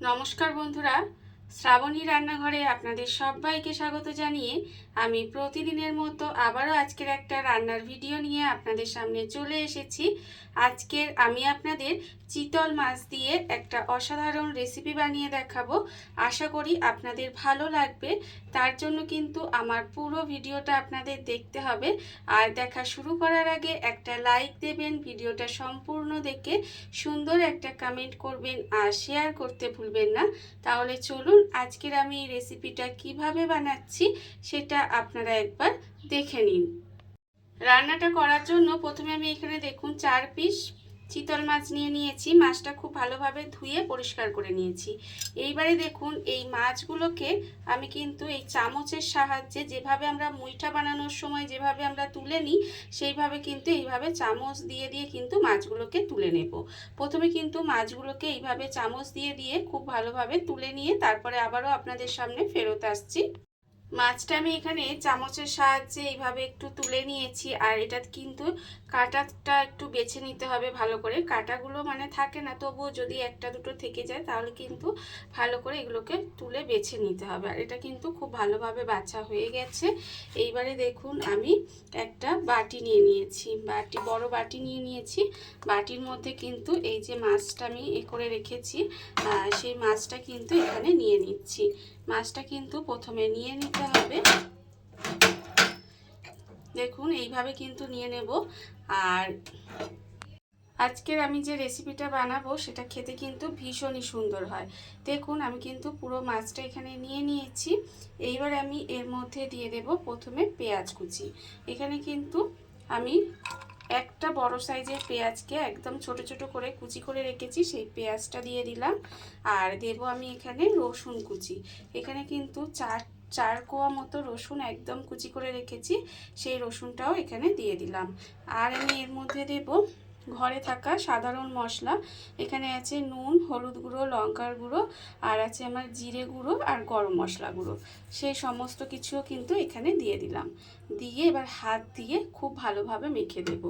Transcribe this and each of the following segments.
নমস্কার বন্ধুরা, শ্রাবণী রান্নাঘরে আপনাদের সবাইকে স্বাগত জানিয়ে আমি প্রতিদিনের মতো আবারও আজকের একটা রান্নার ভিডিও নিয়ে আপনাদের সামনে চলে এসেছি। আজকের আমি আপনাদের চিতল মাছ দিয়ে একটা অসাধারণ রেসিপি বানিয়ে দেখাবো। আশা করি আপনাদের ভালো লাগবে। তার জন্য কিন্তু আমার পুরো ভিডিওটা আপনাদের দেখতে হবে। আর দেখা শুরু করার আগে একটা লাইক দেবেন, ভিডিওটা সম্পূর্ণ দেখে সুন্দর একটা কমেন্ট করবেন আর শেয়ার করতে ভুলবেন না। তাহলে চলুন আজকের আমি এই রেসিপিটা কিভাবে বানাচ্ছি সেটা আপনারা একবার দেখে নিন। রান্নাটা করার জন্য প্রথমে আমি এখানে দেখুন 4 পিস চিতল মাছ নিয়ে নিয়েছি। মাছটা খুব ভালোভাবে ধুয়ে পরিষ্কার করে নিয়েছি। এইবারে দেখুন এই মাছগুলোকে আমি কিন্তু এই চামচের সাহায্যে, যেভাবে আমরা মুইঠা বানানোর সময় যেভাবে আমরা তুলে নিই সেইভাবে কিন্তু এইভাবে চামচ দিয়ে দিয়ে কিন্তু মাছগুলোকে তুলে নেব। প্রথমে কিন্তু মাছগুলোকে এইভাবে চামচ দিয়ে দিয়ে খুব ভালোভাবে তুলে নিয়ে তারপরে আবারও আপনাদের সামনে ফেরত আসছি। মাছটা আমি এখানে চামচের সাহায্যে এইভাবে একটু তুলে নিয়েছি। আর এটা কিন্তু কাঁটাটা একটু বেছে নিতে হবে ভালো করে। কাঁটাগুলো মানে থাকে না, তবুও যদি একটা দুটো থেকে যায় তাহলে কিন্তু ভালো করে এগুলোকে তুলে বেছে নিতে হবে। আর এটা কিন্তু খুব ভালোভাবে বাছা হয়ে গেছে। এইবারে দেখুন আমি একটা বাটি নিয়ে নিয়েছি, বড় বাটি নিয়ে নিয়েছি। বাটির মধ্যে কিন্তু এই যে মাছটা আমি করে রেখেছি সেই মাছটা কিন্তু এখানে নিয়ে নিচ্ছি। মাছটা কিন্তু প্রথমে নিয়ে নিতে হবে, দেখুন এইভাবে কিন্তু নিয়ে নেব। আর আজকের আমি যে রেসিপিটা বানাবো সেটা খেতে কিন্তু ভীষণই সুন্দর হয়। দেখুন আমি কিন্তু পুরো মাছটা এখানে নিয়ে নিয়েছি। এইবার আমি এর মধ্যে দিয়ে দেব প্রথমে পেঁয়াজ কুচি। এখানে কিন্তু আমি একটা বড় সাইজের পেঁয়াজকে একদম ছোট ছোট করে কুচি করে রেখেছি, সেই পেঁয়াজটা দিয়ে দিলাম। আর দেব আমি এখানে রসুন কুচি। এখানে কিন্তু চার কোয়া মতো রসুন একদম কুচি করে রেখেছি, সেই রসুনটাও এখানে দিয়ে দিলাম। আর আমি এর মধ্যে দেব ঘরে থাকা সাধারণ মশলা। এখানে আছে নুন, হলুদ গুঁড়ো, লঙ্কার গুঁড়ো, আর আছে আমার জিরে গুঁড়ো আর গরম মশলা গুঁড়ো। সেই সমস্ত কিছুও কিন্তু এখানে দিয়ে দিলাম। দিয়ে এবার হাত দিয়ে খুব ভালোভাবে মেখে দেব।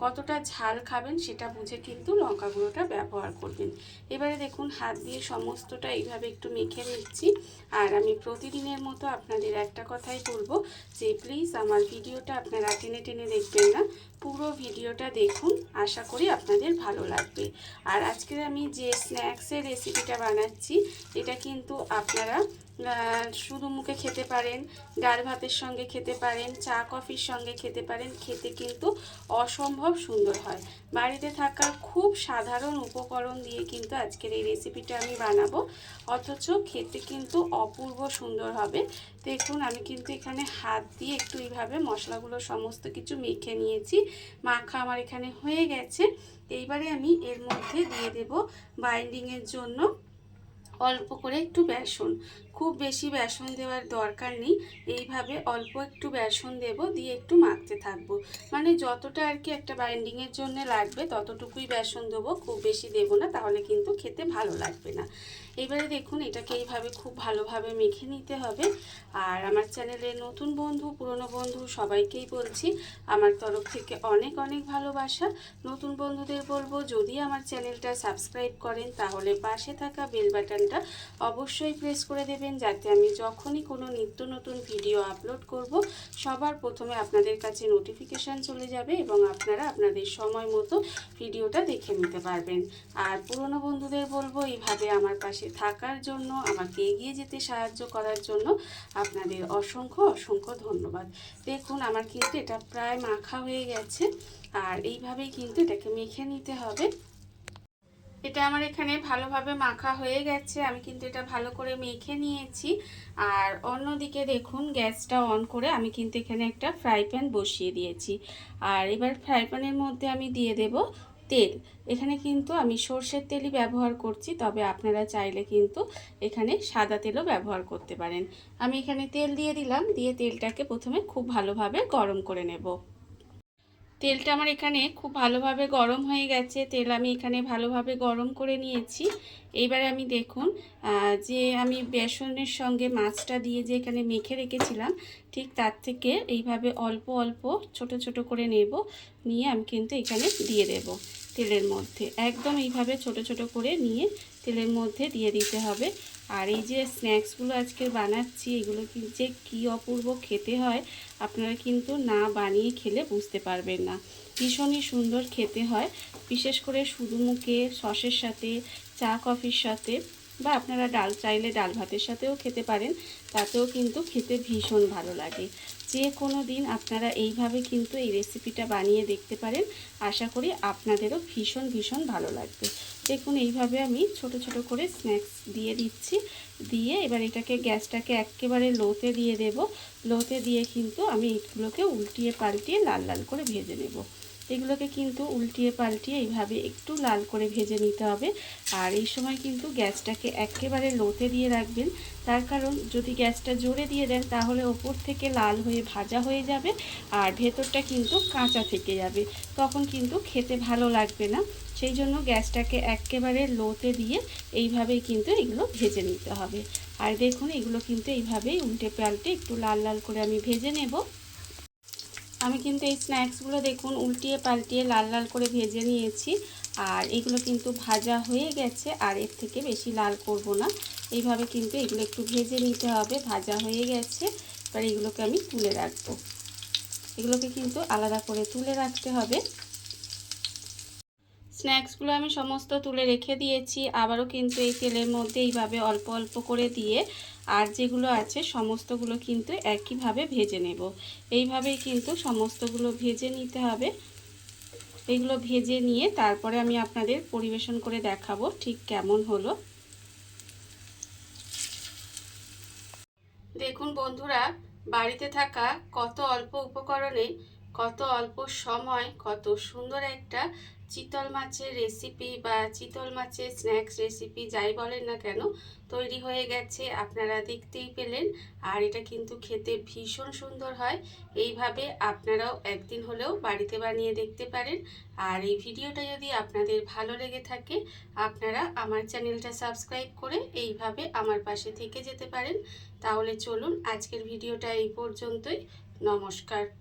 কতটা ঝাল খাবেন সেটা বুঝে কিন্তু লঙ্কা গুঁড়োটা ব্যবহার করবেন। এবারে দেখুন হাত দিয়ে সমস্তটা এইভাবে একটু মেখে নিচ্ছি। আর আমি প্রতিদিনের মতো আপনাদের একটা কথাই বলবো যে প্লিজ আমার ভিডিওটা আপনারা টেনে টেনে দেখবেন না, পুরো ভিডিওটা দেখুন। আশা করি আপনাদের ভালো লাগবে। আর আজকে আমি যে স্ন্যাক্সের রেসিপিটা বানাচ্ছি এটা কিন্তু আপনারা শুধু মুখে খেতে পারেন, ডাল ভাতের সঙ্গে খেতে পারেন, চা কফির সঙ্গে খেতে পারেন। খেতে কিন্তু অসম্ভব সুন্দর হয়। বাড়িতে থাকা খুব সাধারণ উপকরণ দিয়ে কিন্তু আজকের এই রেসিপিটা আমি বানাবো, অথচ খেতে কিন্তু অপূর্ব সুন্দর হবে। দেখুন আমি কিন্তু এখানে হাত দিয়ে একটু এইভাবে মশলাগুলো সমস্ত কিছু মেখে নিয়েছি। মাখা আমার এখানে হয়ে গেছে। এইবারে আমি এর মধ্যে দিয়ে দেব বাইন্ডিংয়ের জন্য অল্প করে একটু বেসন। খুব বেশি বেসন দেওয়ার দরকার নেই, এইভাবে অল্প একটু বেসন দেব, দিয়ে একটু মাখতে থাকবো। মানে যতটা আর কি একটা বাইন্ডিংয়ের জন্য লাগবে ততটুকুই বেসন দেবো, খুব বেশি দেবো না, তাহলে কিন্তু খেতে ভালো লাগবে না। এবারে দেখুন এটাকে এইভাবে খুব ভালোভাবে মেখে নিতে হবে। আর আমার চ্যানেলের নতুন বন্ধু, পুরনো বন্ধু সবাইকেই বলছি আমার তরফ থেকে অনেক অনেক ভালোবাসা। নতুন বন্ধুদের বলবো যদি আমার চ্যানেলটা সাবস্ক্রাইব করেন তাহলে পাশে থাকা বেল বাটনটা অবশ্যই প্রেস করে দেবেন, যাতে আমি যখনই কোনো নিত্য নতুন ভিডিও আপলোড করব সবার প্রথমে আপনাদের কাছে নোটিফিকেশান চলে যাবে এবং আপনারা আপনাদের সময় মতো ভিডিওটা দেখে নিতে পারবেন। আর পুরনো বন্ধুদের বলবো এইভাবে আমার পাশে থাকার জন্য, আমাকে এগিয়ে যেতে সাহায্য করার জন্য আপনাদের অসংখ্য অসংখ্য ধন্যবাদ। দেখুন আমার কিন্তু এটা প্রায় মাখা হয়ে গেছে। আর এইভাবেই কিন্তু এটাকে মেখে নিতে হবে। এটা আমার এখানে ভালোভাবে মাখা হয়ে গেছে, আমি কিন্তু এটা ভালো করে মেখে নিয়েছি। আর অন্যদিকে দেখুন গ্যাসটা অন করে আমি কিন্তু এখানে একটা ফ্রাই প্যান বসিয়ে দিয়েছি। আর এবার ফ্রাই প্যানের মধ্যে আমি দিয়ে দেব তেল। এখানে কিন্তু আমি সর্ষের তেলই ব্যবহার করছি, তবে আপনারা চাইলে কিন্তু এখানে সাদা তেলও ব্যবহার করতে পারেন। আমি এখানে তেল দিয়ে দিলাম, দিয়ে তেলটাকে প্রথমে খুব ভালোভাবে গরম করে নেব। তেলটা আমার এখানে খুব ভালোভাবে গরম হয়ে গেছে, তেল আমি এখানে ভালোভাবে গরম করে নিয়েছি। এইবারে আমি দেখুন যে আমি বেসনের সঙ্গে মাছটা দিয়ে যে এখানে মেখে রেখেছিলাম ঠিক তার থেকে এইভাবে অল্প অল্প ছোট ছোট করে নেব, নিয়ে আমি কিন্তু এখানে দিয়ে দেব তেলের মধ্যে। একদম এইভাবে ছোট ছোট করে নিয়ে তেলের মধ্যে দিয়ে দিতে হবে। আর এই যে স্ন্যাক্সগুলো আজকে বানাচ্ছি, এগুলো যে কী অপূর্ব খেতে হয়, আপনারা কিন্তু না বানিয়ে খেলে বুঝতে পারবেন না। ভীষণই সুন্দর খেতে হয়, বিশেষ করে শুধু মুখে সসের সাথে, চা কফির সাথে, বা আপনারা চাইলে ডাল ভাতের সাথেও খেতে পারেন, তাতেও কিন্তু খেতে ভীষণ ভালো লাগে। যে কোনো দিন আপনারা এইভাবে কিন্তু এই রেসিপিটা বানিয়ে দেখতে পারেন, আশা করি আপনাদেরও ভীষণ ভীষণ ভালো লাগবে। দেখুন এইভাবে আমি ছোট ছোট করে স্ন্যাক্স দিয়ে দিচ্ছি, দিয়ে এবার এটাকে গ্যাসটাকে একেবারে লোতে দিয়ে দেব। লোতে দিয়ে কিন্তু আমি এইগুলোকে উল্টিয়ে পাল্টিয়ে লাল লাল করে ভেজে নেব। এগুলোকে কিন্তু উল্টিয়ে পাল্টিয়ে এইভাবে একটু লাল করে ভেজে নিতে হবে। আর এই সময় কিন্তু গ্যাসটাকে একেবারে লোতে দিয়ে রাখবেন, তার কারণ যদি গ্যাসটা জোরে দিয়ে দেন তাহলে ওপর থেকে লাল হয়ে ভাজা হয়ে যাবে আর ভেতরটা কিন্তু কাঁচা থেকে যাবে, তখন কিন্তু খেতে ভালো লাগবে না। সেই জন্য গ্যাসটাকে একেবারে লোতে দিয়ে এইভাবেই কিন্তু এগুলো ভেজে নিতে হবে। আর দেখুন এগুলো কিন্তু এইভাবেই উল্টে পাল্টে একটু লাল লাল করে আমি ভেজে নেব। আমি কিন্তু এই স্ন্যাক্সগুলো দেখুন উল্টিয়ে পাল্টিয়ে লাল লাল করে ভেজে নিয়েছি। আর এগুলো কিন্তু ভাজা হয়ে গেছে, আর এর থেকে বেশি লাল করব না। এইভাবে কিন্তু এগুলো একটু ভেজে নিতে হবে। ভাজা হয়ে গেছে, এবার এগুলোকে আমি তুলে রাখবো। এগুলোকে কিন্তু আলাদা করে তুলে রাখতে হবে। স্ন্যাক্সগুলো আমি সমস্ত তুলে রেখে দিয়েছি। আবারও কিন্তু এই তেলের মধ্যে এইভাবে অল্প অল্প করে দিয়ে আর যেগুলো আছে সমস্তগুলো কিন্তু একইভাবে ভেজে নেব। এইভাবেই কিন্তু সমস্তগুলো ভেজে নিতে হবে। এগুলো ভেজে নিয়ে তারপরে আমি আপনাদের পরিবেশন করে দেখাবো ঠিক কেমন হলো। দেখুন বন্ধুরা, বাড়িতে থাকা কত অল্প উপকরণে, কত অল্প সময়, কত সুন্দর একটা চিতল মাছের রেসিপি বা চিতল মাছের স্ন্যাক্স রেসিপি যাই বলেন না কেন তৈরি হয়ে গেছে, আপনারা দেখতেই পেলেন। আর এটা কিন্তু খেতে ভীষণ সুন্দর হয়। এইভাবে আপনারাও একদিন হলেও বাড়িতে বানিয়ে দেখতে পারেন। আর এই ভিডিওটা যদি আপনাদের ভালো লেগে থাকে, আপনারা আমার চ্যানেলটা সাবস্ক্রাইব করে এইভাবে আমার পাশে থেকে যেতে পারেন। তাহলে চলুন আজকের ভিডিওটা এই পর্যন্তই। নমস্কার।